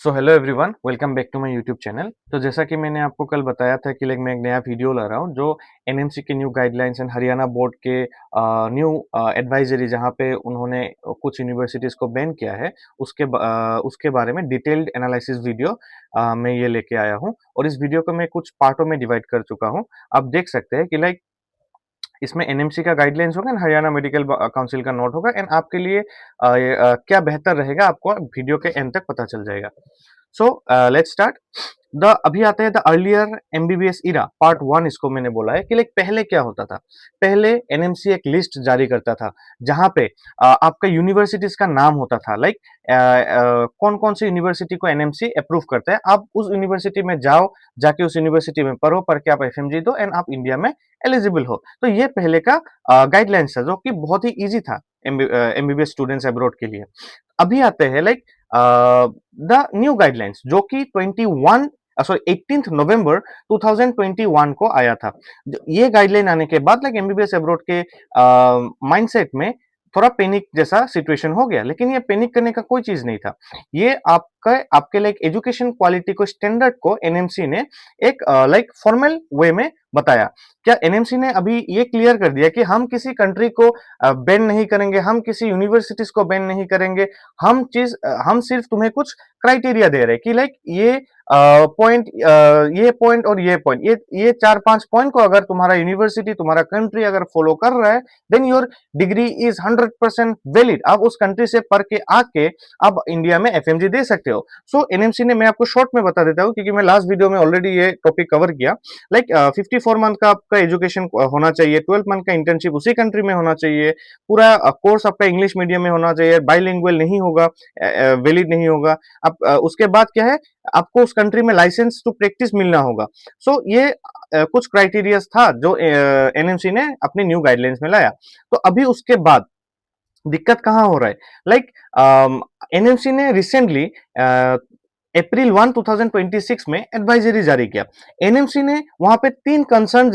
So hello everyone, welcome back to my YouTube channel. तो जैसा कि मैंने आपको कल बताया था कि मैं एक नया वीडियो ला रहा हूँ जो एनएमसी के new guidelines and Haryana board के न्यू एडवाइजरी जहाँ पे उन्होंने कुछ यूनिवर्सिटीज़ को बैन किया है उसके बारे में डिटेल्ड एनालिसिस वीडियो मैं ये लेके आया हूँ। और इस वीडियो को मैं कुछ पार्टों में डिवाइड कर चुका हूँ। आप देख सकते हैं कि इसमें एनएमसी का गाइडलाइंस होगा एंड हरियाणा मेडिकल काउंसिल का नोट होगा एंड आपके लिए क्या बेहतर रहेगा आपको वीडियो के एंड तक पता चल जाएगा। So let's start. द अभी आता है the earlier MBBS era part one. इसको मैंने बोला है कि पहले क्या होता था। पहले एनएमसी एक लिस्ट जारी करता था जहां पे आपका यूनिवर्सिटीज का नाम होता था। कौन कौन सी यूनिवर्सिटी को एनएमसी अप्रूव करता है, आप उस यूनिवर्सिटी में जाओ, जाके उस यूनिवर्सिटी में पढ़ो, पढ़ के आप एफएमजी दो एंड आप इंडिया में एलिजिबल हो। तो ये पहले का गाइडलाइंस था जो कि बहुत ही इजी था एमबीबीएस स्टूडेंट्स अब्रॉड के लिए। अभी आते हैं द न्यू गाइडलाइंस जो कि 18 नवंबर 2021 को आया था। ये गाइडलाइन आने के बाद एमबीबीएस अब्रॉड के माइंडसेट में थोड़ा पैनिक जैसा सिचुएशन हो गया, लेकिन ये पैनिक करने का कोई चीज नहीं था। ये आपके लिए एजुकेशन क्वालिटी को, स्टैंडर्ड को एनएमसी ने एक फॉर्मल वे में बताया। क्या एनएमसी ने अभी ये क्लियर कर दिया कि हम किसी कंट्री को बैन नहीं करेंगे, हम किसी यूनिवर्सिटीज को बैन नहीं करेंगे। हम सिर्फ तुम्हें कुछ क्राइटेरिया दे रहे हैं कि ये पॉइंट और ये पॉइंट, ये 4-5 पॉइंट को अगर तुम्हारा यूनिवर्सिटी, तुम्हारा कंट्री अगर फॉलो कर रहा है, then your degree is 100% valid. आप उस कंट्री से पढ़ के आके आप इंडिया में एफएमजी दे सकते हो। सो एनएमसी ने, मैं आपको शॉर्ट में बता देता हूँ क्योंकि मैं लास्ट वीडियो में ऑलरेडी ये टॉपिक कवर किया। 54 मंथ का आपका एजुकेशन होना चाहिए, 12 मंथ का इंटर्नशिप उसी कंट्री में होना चाहिए, पूरा कोर्स आपका इंग्लिश मीडियम में होना चाहिए, बाइलिंगुअल नहीं होगा, वैलिड नहीं होगा। अब उसके बाद क्या है, आपको उस कंट्री में लाइसेंस टू प्रैक्टिस मिलना होगा। सो ये कुछ क्राइटेरिया था जो एनएमसी ने अपने न्यू गाइडलाइंस में लाया। तो अभी उसके बाद दिक्कत कहाँ हो रहा है, एनएमसी ने रिसेंटली अप्रैल 2026 में एडवाइजरी जारी किया। एनएमसी ने वहां पे 3 कंसर्न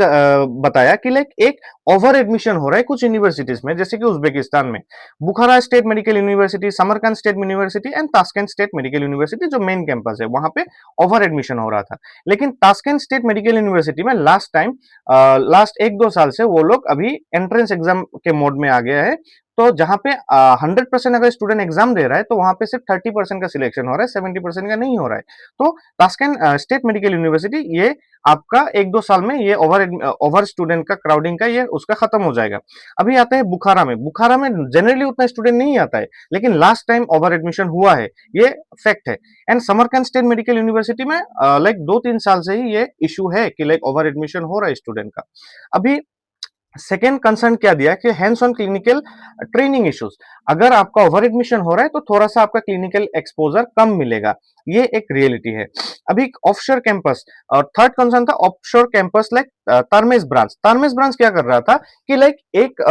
बताया कि एक ओवर एडमिशन हो रहा है कुछ यूनिवर्सिटीज में, जैसे कि उज्बेकिस्तान में Bukhara State Medical University, Samarkand State University and Tashkent State Medical University जो मेन कैंपस है वहां पे ओवर एडमिशन हो रहा था। लेकिन ताशकंद स्टेट मेडिकल यूनिवर्सिटी में लास्ट 1-2 साल से वो लोग अभी एंट्रेंस एग्जाम के मोड में आ गया है। तो जहां पे 100% अगर स्टूडेंट एग्जाम दे रहा है तो वहां पे सिर्फ 30% का सिलेक्शन हो रहा है, 70% का नहीं हो रहा है। तो ताशकंद स्टेट मेडिकल यूनिवर्सिटी ये आपका 1-2 साल में ये ओवर स्टूडेंट का क्राउडिंग का ये उसका खत्म हो जाएगा। अभी आते हैं बुखारा में जनरली उतना स्टूडेंट नहीं आता है, लेकिन लास्ट टाइम ओवर एडमिशन हुआ है, ये फैक्ट है। And Samarkand state Medical University में 2-3 साल से ही ये इशू है कि ओवर एडमिशन हो रहा है स्टूडेंट का। अभी सेकेंड कंसर्न क्या दिया कि hands on clinical training issues. अगर आपका ओवर एडमिशन हो रहा है तो थोड़ा सा आपका क्लिनिकल एक्सपोजर कम मिलेगा, ये एक रियलिटी है। अभी ऑफशोर कैंपस, और थर्ड कंसर्न था ऑफशोर कैंपस तारमेस ब्रांच क्या कर रहा था कि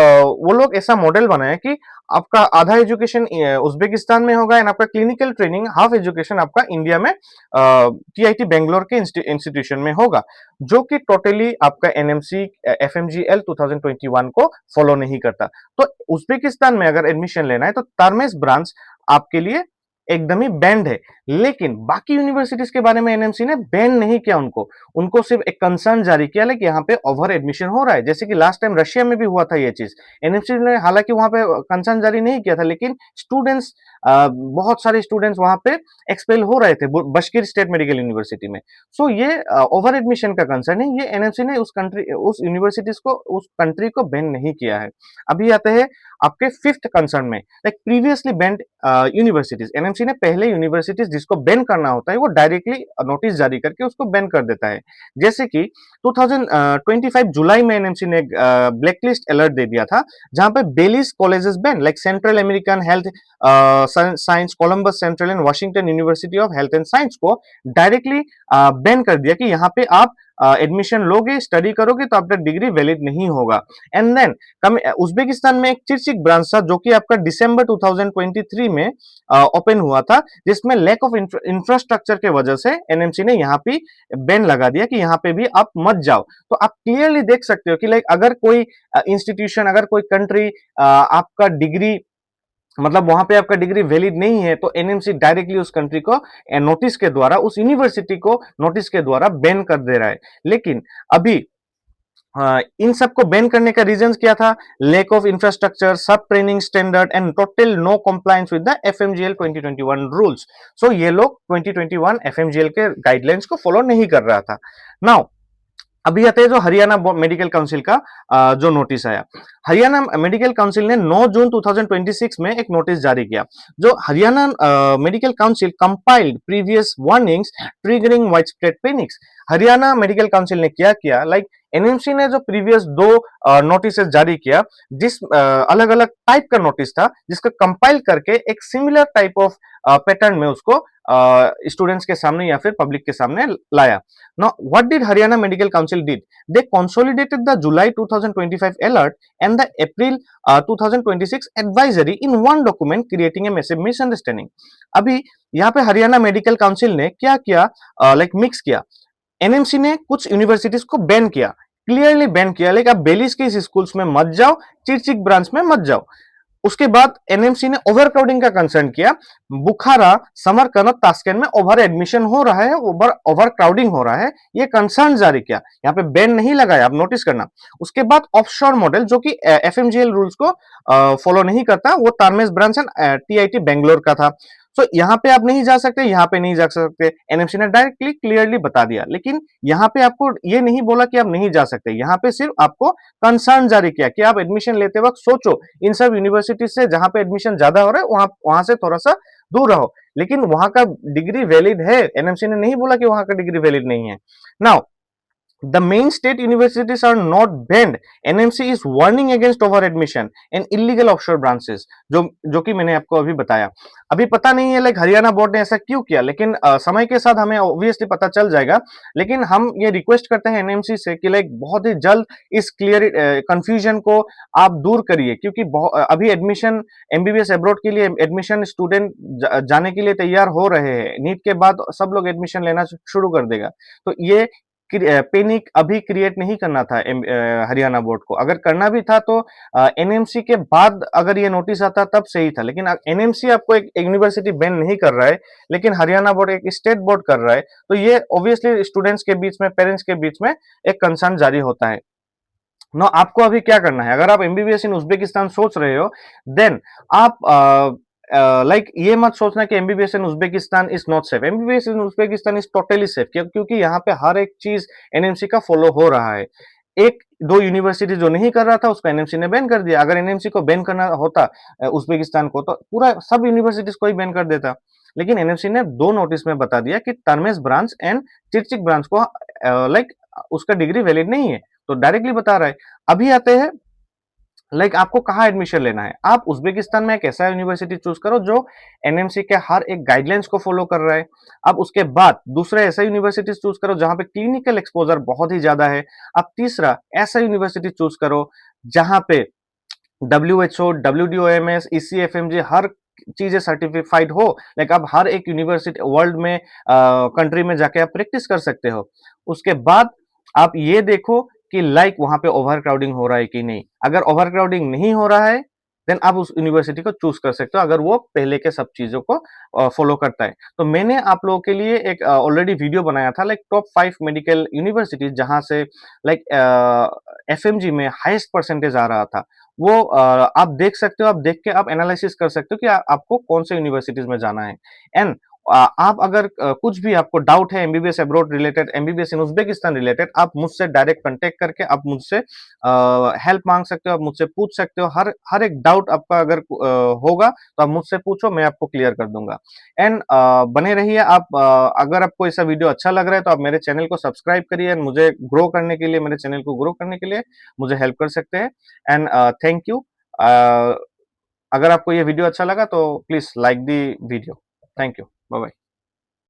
वो लोग ऐसा मॉडल बनाया कि आपका आधा एजुकेशन उज्बेकिस्तान में होगा एंड आपका क्लिनिकल ट्रेनिंग हाफ एजुकेशन आपका इंडिया में टीआईटी बेंगलोर के इंस्टीट्यूशन में होगा, जो कि टोटली आपका एनएमसी एफएमजीएल 2021 को फॉलो नहीं करता। तो उज्बेकिस्तान में अगर एडमिशन लेना है तो तारमेस ब्रांच आपके लिए एकदम ही बैंड है। लेकिन बाकी यूनिवर्सिटीज के बारे में एनएमसी ने बैन नहीं किया, उनको सिर्फ एक कंसर्न जारी किया कि यहाँ पे ओवर एडमिशन हो रहा है, जैसे कि लास्ट टाइम रशिया में भी हुआ था ये चीज। एनएमसी ने हालांकि वहां पे कंसर्न जारी नहीं किया था, लेकिन स्टूडेंट्स, बहुत सारे स्टूडेंट्स वहां पे एक्सपेल हो रहे थे बशकीर स्टेट मेडिकल यूनिवर्सिटी में। सो ये ओवर एडमिशन का कंसर्न है, ये एनएमसी ने उस यूनिवर्सिटीज को, उस कंट्री को बैन नहीं किया है। अभी आते हैं आपके फिफ्थ कंसर्न में, प्रीवियसली बैंड यूनिवर्सिटीज। एनएमसी ने पहले यूनिवर्सिटीज जिसको बैन करना होता है वो डायरेक्टली नोटिस जारी करके उसको बैन कर देता है। जैसे कि 2025 जुलाई में एनएमसी ने ब्लैकलिस्ट अलर्ट दे दिया था, जहां पे Belize colleges ban, central American health science, Columbus central and Washington university of health and science को डायरेक्टली बैन कर दिया कि यहाँ पे आप एडमिशन लोगे, स्टडी करोगे तो आपका डिग्री वैलिड नहीं होगा। एंड देन उज्बेकिस्तान में एक चिरचिक ब्रांच था जो कि आपका दिसंबर 2023 में ओपन हुआ था, जिसमें लैक ऑफ इंफ्रास्ट्रक्चर के वजह से एनएमसी ने यहाँ पे बैन लगा दिया कि यहाँ पे भी आप मत जाओ। तो आप क्लियरली देख सकते हो कि अगर कोई इंस्टीट्यूशन, अगर कोई कंट्री आपका डिग्री मतलब वहां पे आपका डिग्री वैलिड नहीं है तो एनएमसी डायरेक्टली उस कंट्री को नोटिस के द्वारा, उस यूनिवर्सिटी को नोटिस के द्वारा बैन कर दे रहा है। लेकिन अभी इन सबको बैन करने का रीजन क्या था? Lack of infrastructure, sub training standard and total no compliance with the FMGL 2021 rules. So ये लोग 2021 एफएमजीएल के गाइडलाइंस को फॉलो नहीं कर रहा था। नाउ अभी आते हैं जो हरियाणा मेडिकल काउंसिल का जो नोटिस आया। हरियाणा मेडिकल काउंसिल ने 9 जून 2026 में एक नोटिस जारी किया। जो Haryana Medical Council compiled previous warnings triggering widespread panics. Haryana Medical Council ने क्या किया, लाइक एनएमसी ने जो प्रीवियस दो नोटिस जारी किया, जिस अलग अलग टाइप का नोटिस था, जिसको कंपाइल करके एक सिमिलर टाइप ऑफ पैटर्न में उसको स्टूडेंट्स के सामने या फिर पब्लिक के सामने लाया। Now, what did Haryana Medical Council did? They consolidated the July 2025 alert and the April 2026 advisory in one document, creating a massive misunderstanding. अभी यहाँ पे हरियाणा मेडिकल काउंसिल ने क्या किया, लाइक मिक्स किया। एनएमसी ने कुछ यूनिवर्सिटीज को बैन किया, क्लियरली बैन किया, लाइक आप बेलीज के इस स्कूल्स में मत जाओ, चिरचिक ब्रांच में मत जाओ। उसके बाद एनएमसी ने ओवरक्राउडिंग का कंसर्न किया। बुखारा, समरकंद और तास्केन में ओवर एडमिशन हो रहा है, ओवर क्राउडिंग हो रहा है, ये कंसर्न जारी किया। यहाँ पे बैन नहीं लगाया, आप नोटिस करना। उसके बाद ऑफशोर मॉडल जो कि एफएमजीएल रूल्स को फॉलो नहीं करता, वो तारमेस ब्रांच एंड टीआईटी बेंगलोर का था। सो यहाँ पे आप नहीं जा सकते, यहाँ पे नहीं जा सकते, एनएमसी ने डायरेक्टली क्लियरली बता दिया। लेकिन यहाँ पे आपको ये नहीं बोला कि आप नहीं जा सकते, यहाँ पे सिर्फ आपको कंसर्न जारी किया कि आप एडमिशन लेते वक्त सोचो इन सब यूनिवर्सिटी से जहां पे एडमिशन ज्यादा हो रहा है वहां से थोड़ा सा दूर रहो। लेकिन वहां का डिग्री वैलिड है, एनएमसी ने नहीं बोला कि वहां का डिग्री वैलिड नहीं है। Now the main state universities are not banned. NMC is warning against over admission and illegal offshore branches, जो कि मैंने आपको अभी बताया। अभी पता नहीं है लाइक हरियाणा बोर्ड ने ऐसा क्यों किया, लेकिन समय के साथ हमें ऑब्वियसली पता चल जाएगा। लेकिन हम ये रिक्वेस्ट करते हैं एनएमसी से कि लाइक बहुत ही जल्द इस क्लियर कंफ्यूजन को आप दूर करिए, क्योंकि अभी एडमिशन एमबीबीएस अब्रॉड के लिए एडमिशन स्टूडेंट जाने के लिए तैयार हो रहे हैं। नीट के बाद सब लोग एडमिशन लेना शुरू कर देगा। तो ये पैनिक अभी क्रिएट नहीं करना था हरियाणा बोर्ड को। अगर करना भी था तो एनएमसी के बाद अगर ये नोटिस आता तब सही था। लेकिन एनएमसी आपको एक यूनिवर्सिटी बैन नहीं कर रहा है, लेकिन हरियाणा बोर्ड एक स्टेट बोर्ड कर रहा है, तो ये ऑब्वियसली स्टूडेंट्स के बीच में, पेरेंट्स के बीच में एक कंसर्न जारी होता है। नो, आपको अभी क्या करना है, अगर आप एमबीबीएस इन उज्बेकिस्तान सोच रहे हो, देन आप लाइक ये मत सोचना कि MBBS in Uzbekistan is not safe. MBBS in Uzbekistan is totally safe, क्योंकि यहाँ पे हर एक चीज एनएमसी का फॉलो हो रहा है। एक दो यूनिवर्सिटी जो नहीं कर रहा था उसको एनएमसी ने बैन कर दिया। अगर एनएमसी को बैन करना होता उज्बेकिस्तान को, तो पूरा सब यूनिवर्सिटीज को ही बैन कर देता। लेकिन एनएमसी ने दो नोटिस में बता दिया कि तरमेस ब्रांच एंड चिरचिक ब्रांच को लाइक उसका डिग्री वैलिड नहीं है, तो डायरेक्टली बता रहा है। अभी आते हैं लाइक आपको कहाँ एडमिशन लेना है। आप उज्बेकिस्तान में एक ऐसा यूनिवर्सिटी चूज करो जो एनएमसी के हर एक गाइडलाइंस को फॉलो कर रहा है। आप उसके बाद दूसरा ऐसा यूनिवर्सिटी चूज करो जहां पे क्लिनिकल एक्सपोजर बहुत ही ज्यादा है। आप तीसरा ऐसा यूनिवर्सिटी चूज करो जहां पे WHO, WDOMS, ECFMG हर चीजें सर्टिफाइड हो। लाइक आप हर एक यूनिवर्सिटी वर्ल्ड में कंट्री में जाके आप प्रैक्टिस कर सकते हो। उसके बाद आप ये देखो कि लाइक वहां पे ओवर क्राउडिंग हो रहा है कि नहीं। अगर ओवर क्राउडिंग नहीं हो रहा है देन आप उस यूनिवर्सिटी को चूज कर सकते हो, अगर वो पहले के सब चीजों को फॉलो करता है। तो मैंने आप लोगों के लिए एक ऑलरेडी वीडियो बनाया था, लाइक टॉप 5 मेडिकल यूनिवर्सिटीज जहां से लाइक एफएमजी में हाईएस्ट परसेंटेज आ रहा था। वो आप देख सकते हो, आप देख के आप एनालिसिस कर सकते हो कि आपको कौन से यूनिवर्सिटीज में जाना है। एंड आप अगर कुछ भी आपको डाउट है एमबीबीएस अब्रॉड रिलेटेड, एमबीबीएस इन उज्बेकिस्तान रिलेटेड, आप मुझसे डायरेक्ट कांटेक्ट करके आप मुझसे हेल्प मांग सकते हो, आप मुझसे पूछ सकते हो। हर एक डाउट आपका अगर होगा तो आप मुझसे पूछो, मैं आपको क्लियर कर दूंगा। एंड बने रहिए आप। अगर आपको ऐसा वीडियो अच्छा लग रहा है तो आप मेरे चैनल को सब्सक्राइब करिए एंड मुझे ग्रो करने के लिए, मेरे चैनल को ग्रो करने के लिए मुझे हेल्प कर सकते हैं। And thank you. अगर आपको ये वीडियो अच्छा लगा तो please like the video. Thank you. Bye bye.